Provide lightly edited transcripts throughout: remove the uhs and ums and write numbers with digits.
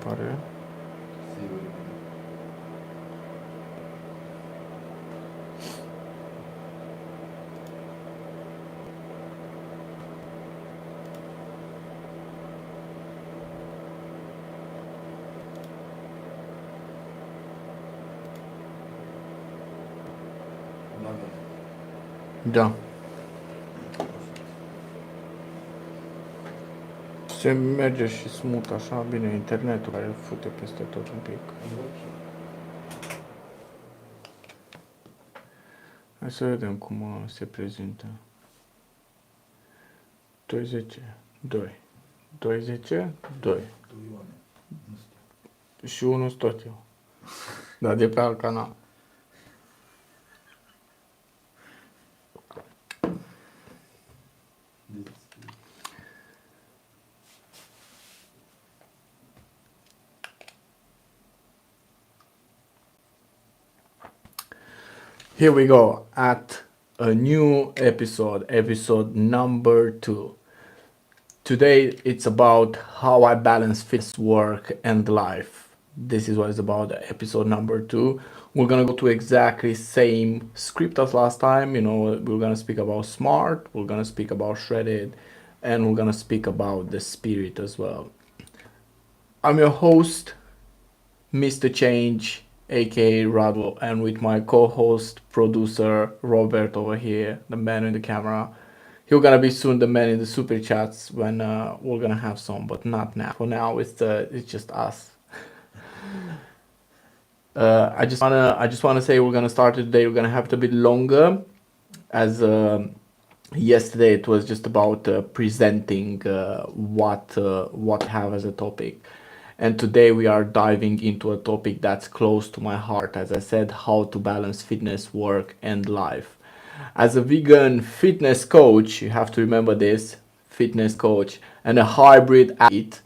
pare. Sigur că da. Da. Se merge și smut așa, bine, internetul care fute peste tot un pic. Hai să vedem cum se prezintă. 20, 2. 20, 2. Doi oameni. Nu știu. Și unul sunt tot eu. Dar de pe alt canal. Here we go at a new episode number 2. Today it's about how I balance fitness, work, and life. This is what it's about, episode number 2. We're gonna go to exactly same script as last time. You know, we're gonna speak about smart, we're gonna speak about shredded, and we're gonna speak about the spirit as well. I'm your host, Mr. Change, aka Rado, and with my co-host, producer Robert over here, the man in the camera. He's gonna be soon the man in the super chats when we're gonna have some, but not now. For now, it's just us. I just wanna say we're gonna start today. We're gonna have it a bit longer, as yesterday it was just about presenting what I have as a topic. And today we are diving into a topic that's close to my heart, as I said, how to balance fitness, work, and life. As a vegan fitness coach, you have to remember this, fitness coach, and a hybrid athlete,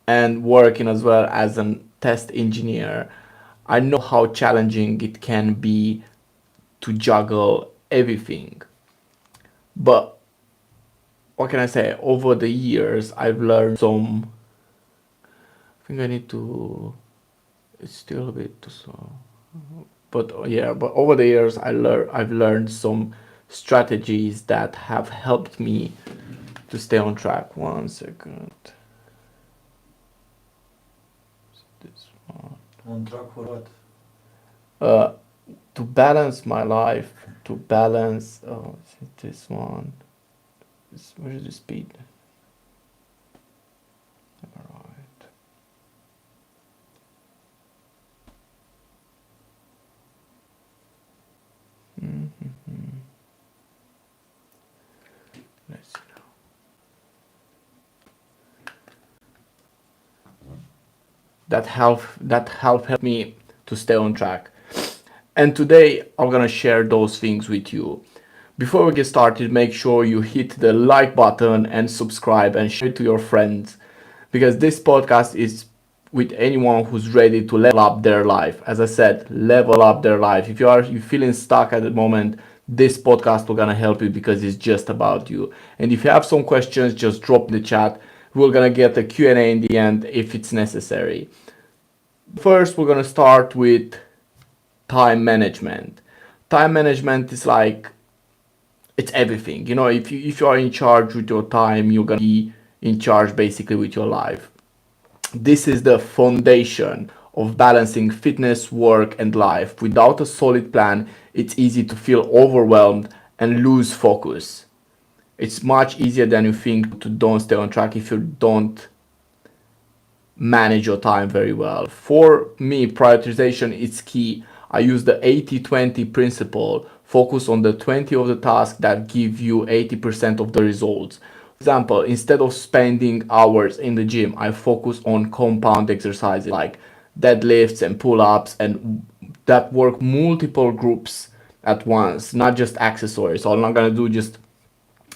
and working as well as a test engineer, I know how challenging it can be to juggle everything. But what can I say? Over the years, I've learned some. I think I need to. It's still a bit too slow. But yeah, but over the years, I've learned some strategies that have helped me to stay on track. 1 second. This one. On track for what? To balance my life, to balance. Oh, this one. Where's the speed? All right. Mm-hmm. Let's see now. That helped me to stay on track. And today I'm gonna share those things with you. Before we get started, make sure you hit the like button and subscribe and share it to your friends, because this podcast is with anyone who's ready to level up their life. As I said, level up their life. If you feeling stuck at the moment, this podcast will gonna help you because it's just about you. And if you have some questions, just drop in the chat. We're gonna get a Q&A in the end if it's necessary. First, we're gonna start with time management. Time management is like, it's everything. You know, if you are in charge with your time, you're gonna be in charge basically with your life. This is the foundation of balancing fitness, work, and life. Without a solid plan, it's easy to feel overwhelmed and lose focus. It's much easier than you think to don't stay on track if you don't manage your time very well. For me, prioritization is key. I use the 80-20 principle. Focus on the 20 of the tasks that give you 80% of the results. For example, instead of spending hours in the gym, I focus on compound exercises like deadlifts and pull-ups, and that work multiple groups at once, not just accessories. So I'm not gonna do just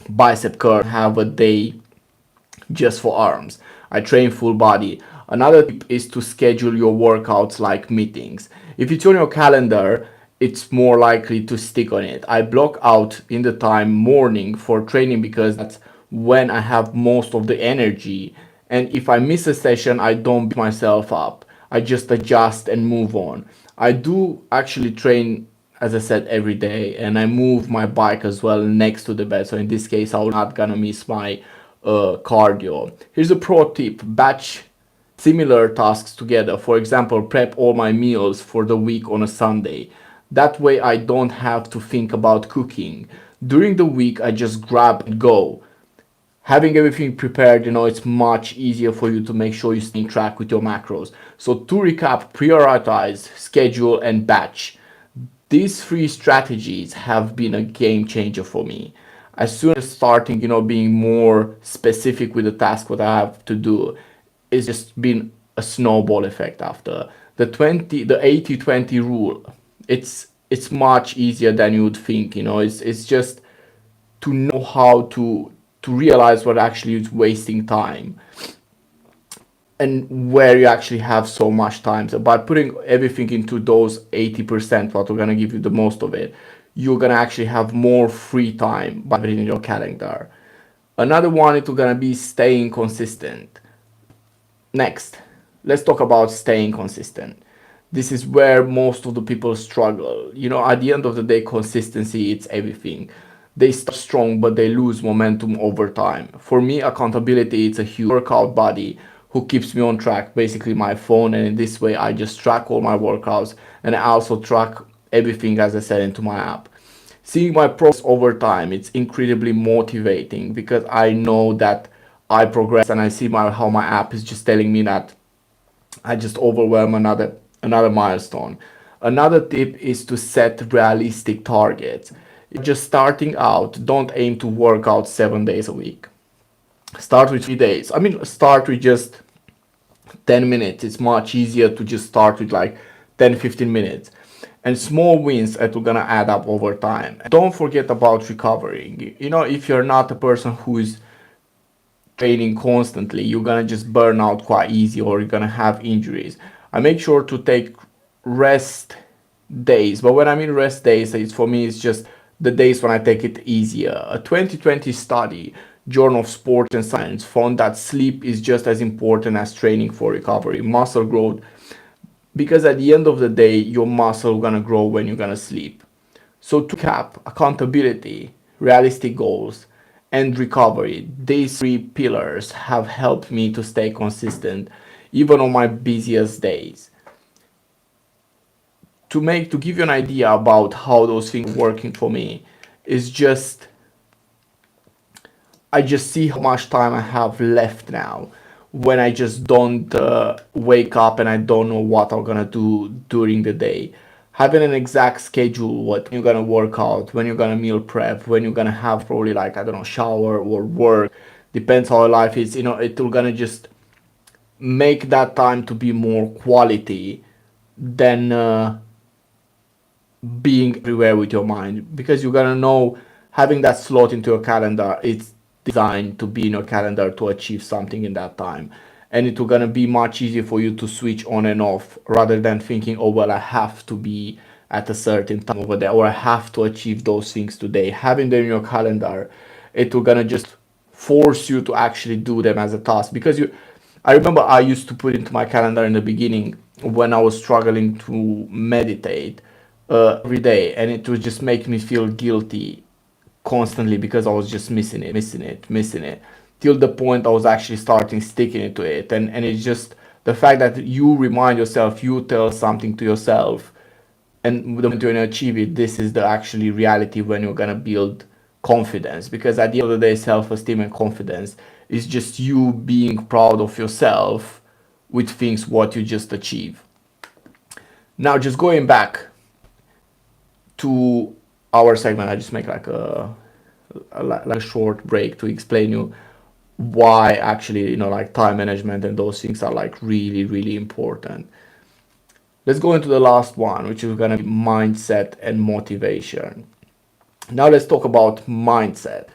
bicep curl, have a day just for arms. I train full body. Another tip is to schedule your workouts like meetings. If it's on your calendar, it's more likely to stick on it. I block out in the time morning for training because that's when I have most of the energy, And if I miss a session, I don't beat myself up. I just adjust and move on. I do actually train, as I said, every day, and I move my bike as well next to the bed. So in this case, I'm not gonna miss my cardio. Here's a pro tip: batch similar tasks together. For example, prep all my meals for the week on a Sunday. That way, I don't have to think about cooking. During the week, I just grab and go. Having everything prepared, it's much easier for you to make sure you stay in track with your macros. So to recap: prioritize, schedule, and batch. These three strategies have been a game changer for me. As soon as starting, being more specific with the task what I have to do, it's just been a snowball effect after. The 80-20 rule. It's much easier than you would think, it's just to know how to realize what actually is wasting time and where you actually have so much time. So by putting everything into those 80%, what we're gonna give you the most of it, you're gonna actually have more free time by putting it in your calendar. Another one is gonna be staying consistent. Next, let's talk about staying consistent. This is where most of the people struggle. At the end of the day, consistency, it's everything. They start strong, but they lose momentum over time. For me, accountability, it's a huge workout buddy who keeps me on track, basically my phone. And in this way, I just track all my workouts, and I also track everything, as I said, into my app. Seeing my progress over time, it's incredibly motivating because I know that I progress, and I see how my app is just telling me that I just overwhelm another milestone. Another tip is to set realistic targets. If you're just starting out, don't aim to work out 7 days a week. Start with 3 days. I mean, start with just 10 minutes. It's much easier to just start with like 10-15 minutes. And small wins that are gonna add up over time. Don't forget about recovering. If you're not a person who is training constantly, you're gonna just burn out quite easy, or you're gonna have injuries. I make sure to take rest days, but when I mean rest days, it's for me, it's just the days when I take it easier. A 2020 study, Journal of Sports and Science, found that sleep is just as important as training for recovery, muscle growth, because at the end of the day, your muscle gonna grow when you're gonna sleep. So to cap: accountability, realistic goals, and recovery. These three pillars have helped me to stay consistent even on my busiest days. To give you an idea about how those things are working for me, is just I just see how much time I have left now when I just don't wake up and I don't know what I'm gonna do during the day. Having an exact schedule, what you're gonna work out, when you're gonna meal prep, when you're gonna have probably like, I don't know, shower or work, depends how your life is, it will gonna just make that time to be more quality than being everywhere with your mind, because you're gonna know having that slot into your calendar, it's designed to be in your calendar to achieve something in that time, and it's gonna be much easier for you to switch on and off rather than thinking, oh well, I have to be at a certain time over there, or I have to achieve those things today. Having them in your calendar, it will gonna just force you to actually do them as a task, because I remember I used to put into my calendar in the beginning when I was struggling to meditate every day, and it would just make me feel guilty constantly because I was just missing it, till the point I was actually starting sticking into it, and it's just the fact that you remind yourself, you tell something to yourself, and the moment you're gonna achieve it, this is the actually reality when you're gonna build confidence. Because at the end of the day, self-esteem and confidence is just you being proud of yourself with things what you just achieve. Now, just going back to our segment, I just make like a short break to explain you why actually, like time management and those things are like really, really important. Let's go into the last one, which is gonna be mindset and motivation. Now let's talk about mindset.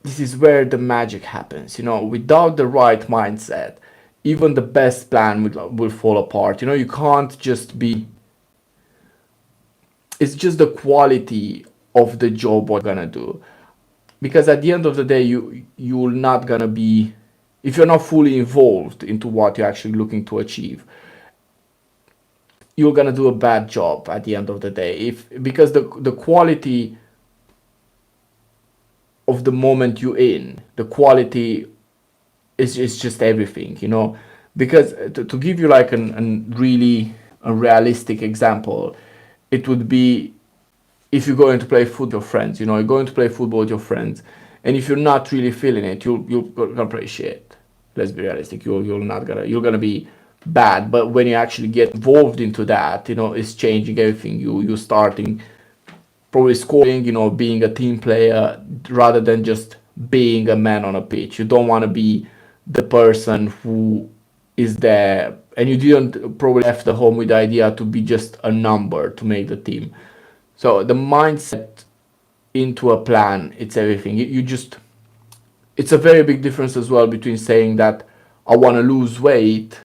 This is where the magic happens. Without the right mindset, even the best plan will fall apart. You can't just be, it's just the quality of the job what you're gonna do. Because at the end of the day, you're not gonna be if you're not fully involved into what you're actually looking to achieve, you're gonna do a bad job at the end of the day. If because the quality of the moment you're in, the quality is just everything, you know. Because to give you like an really a realistic example, it would be if you're going to play football with your friends, you know, you're going to play football with your friends, and if you're not really feeling it, you're gonna play shit. Let's be realistic. You're gonna be bad. But when you actually get involved into that, you know, it's changing everything. You're starting probably scoring, you know, being a team player rather than just being a man on a pitch. You don't want to be the person who is there, and you didn't probably left the home with the idea to be just a number to make the team. So the mindset into a plan, it's everything. You just, it's a very big difference as well between saying that I want to lose weight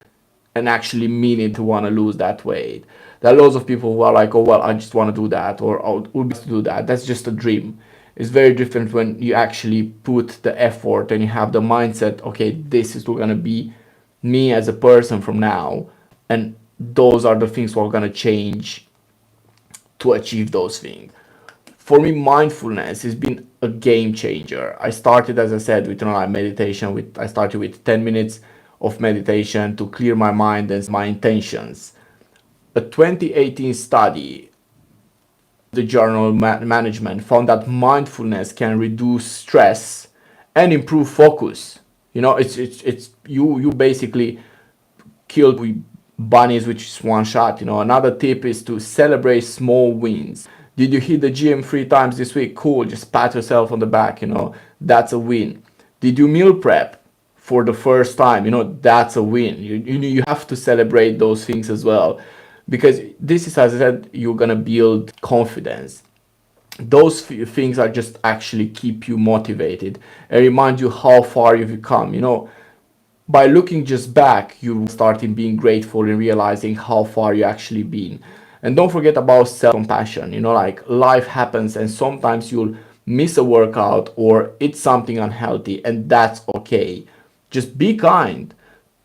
and actually meaning to want to lose that weight. There are lots of people who are like, oh well, I just want to do that, or I would be to do that. That's just a dream. It's very different when you actually put the effort and you have the mindset, okay, this is going to be me as a person from now, and those are the things we're going to change to achieve those things. For me, mindfulness has been a game changer. I started, as I said, with, you know, like meditation. I started with 10 minutes of meditation to clear my mind and my intentions. A 2018 study, the journal Management, found that mindfulness can reduce stress and improve focus. You know, it's you basically killed with bunnies with just one shot. You know, another tip is to celebrate small wins. Did you hit the gym 3 times this week? Cool, just pat yourself on the back, you know, that's a win. Did you meal prep for the first time? You know, that's a win. You have to celebrate those things as well, because this is, as I said, you're gonna build confidence. Those things are just actually keep you motivated and remind you how far you've come. You know, by looking just back, you start in being grateful and realizing how far you actually been. And don't forget about self-compassion. You know, like life happens and sometimes you'll miss a workout or eat something unhealthy, and that's okay. Just be kind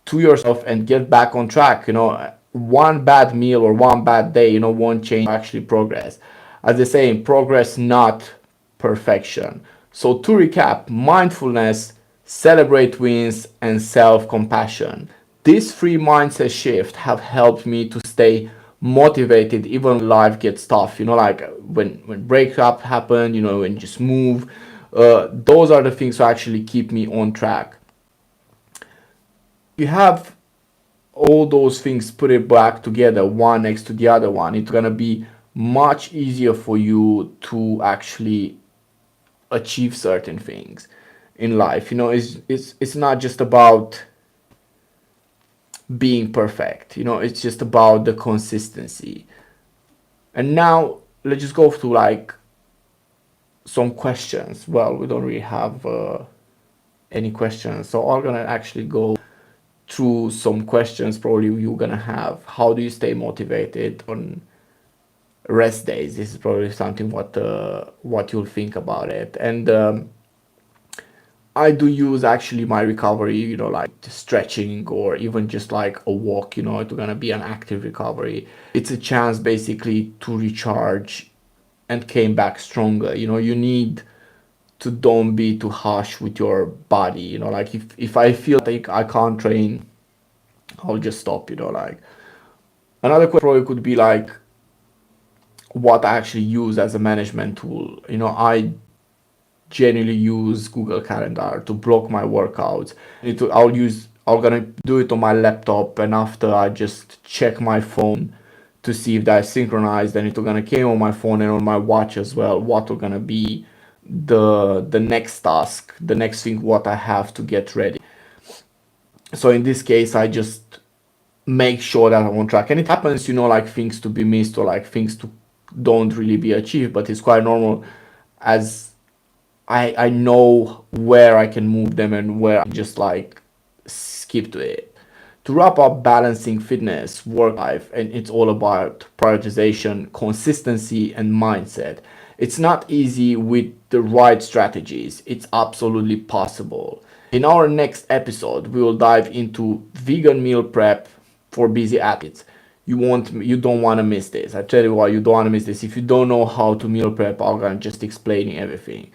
to yourself and get back on track. You know, one bad meal or one bad day, you know, won't change actually progress. As they say, progress, not perfection. So to recap, mindfulness, celebrate wins, and self-compassion. These three mindset shifts have helped me to stay motivated even when life gets tough. You know, like when breakup happen, you know, when you just move. Those are the things that actually keep me on track. You have all those things put it back together, one next to the other one. It's gonna be much easier for you to actually achieve certain things in life. You know, it's not just about being perfect. You know, it's just about the consistency. And now let's just go through like some questions. Well, we don't really have any questions, so I'm gonna actually go through some questions probably you're gonna have. How do you stay motivated on rest days? This is probably something what you'll think about it. And I do use actually my recovery, you know, like stretching or even just like a walk, you know, it's gonna be an active recovery. It's a chance basically to recharge and came back stronger. You know, you need to don't be too harsh with your body. You know, like if I feel like I can't train, I'll just stop, you know. Like another question probably could be like what I actually use as a management tool. You know, I generally use Google Calendar to block my workouts. I'm gonna do it on my laptop, and after I just check my phone to see if that's synchronized, and it's gonna came on my phone and on my watch as well. What are gonna be the next task, the next thing what I have to get ready. So in this case, I just make sure that I'm on track. And it happens, you know, like things to be missed or like things to don't really be achieved, but it's quite normal as I know where I can move them and where I just like skip to it. To wrap up, balancing fitness, work life, and it's all about prioritization, consistency, and mindset. It's not easy with the right strategies. It's absolutely possible. In our next episode, we will dive into vegan meal prep for busy athletes. You don't want to miss this. I tell you what, you don't want to miss this. If you don't know how to meal prep, I'm gonna just explaining everything.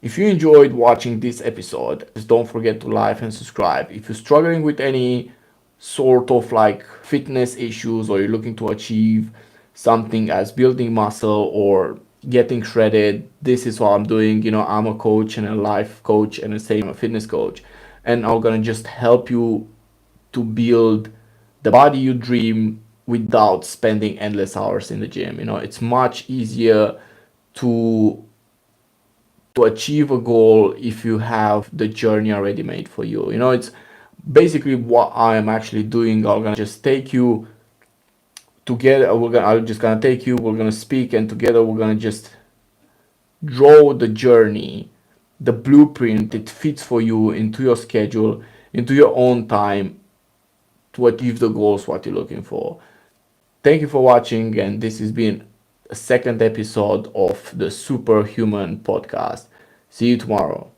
If you enjoyed watching this episode, just don't forget to like and subscribe. If you're struggling with any sort of like fitness issues, or you're looking to achieve something as building muscle or getting shredded, this is what I'm doing. I'm a coach and a life coach and the same a fitness coach, and I'm gonna just help you to build the body you dream without spending endless hours in the gym. It's much easier to achieve a goal if you have the journey already made for you. It's basically what I am actually doing. I'm gonna just take you together. I'm just gonna take you. We're gonna speak, and together we're gonna just draw the journey, the blueprint it fits for you into your schedule, into your own time to achieve the goals what you're looking for. Thank you for watching, and this has been a second episode of the Superhuman podcast. See you tomorrow.